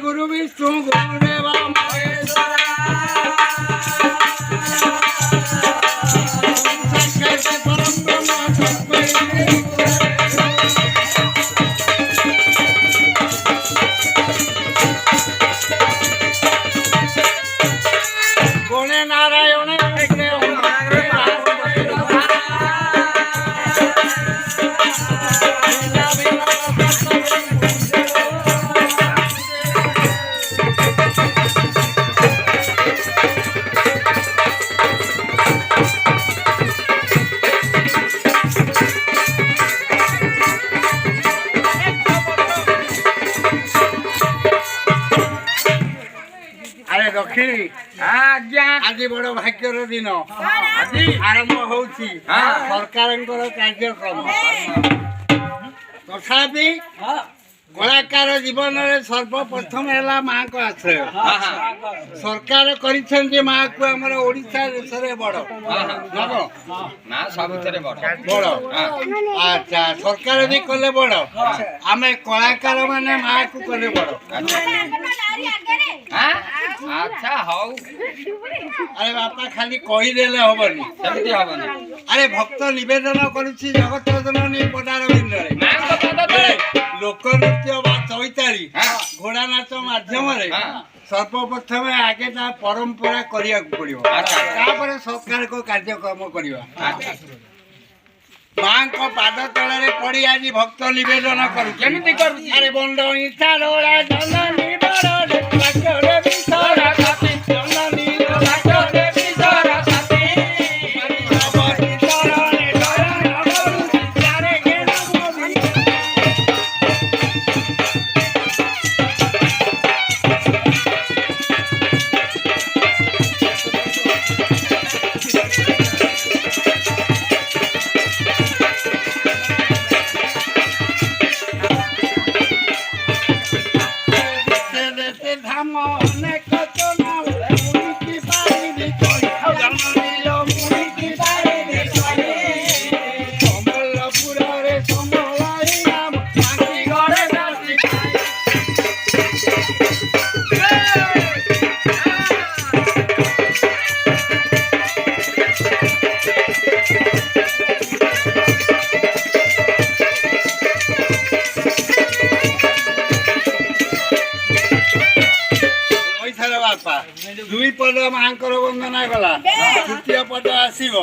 गुरु विष्णु गुरुदेव गुणे नारायण अरे रखी आज बड़ भाग्यर दिन आज आरंभ हो सरकार कार्यक्रम तथापि कलाकार जीवन में सर्वप्रथम है माँ को आश्रय सरकार कर माँ को आम ओडिशा देश बड़ बड़ अच्छा सरकार भी कले बड़ आम कलाकार माने माँ को कले बड़ अच्छा हौ अरे बापा खाली कहीदेले हबनी अरे भक्त निवेदन करुछि जगत जननी पदारविंद लोक नृत्य बा चैताली घोड़ा नाच माध्यम सर्वप्रथम आगे परंपरा करिया पड़ो सरकार को कार्यक्रम करवा माँ को पाद तले पड़ी आज भक्त निवेदन करे बंद इच्छा जननी दुई पद माँ वंदना गला तृतीय पद आसो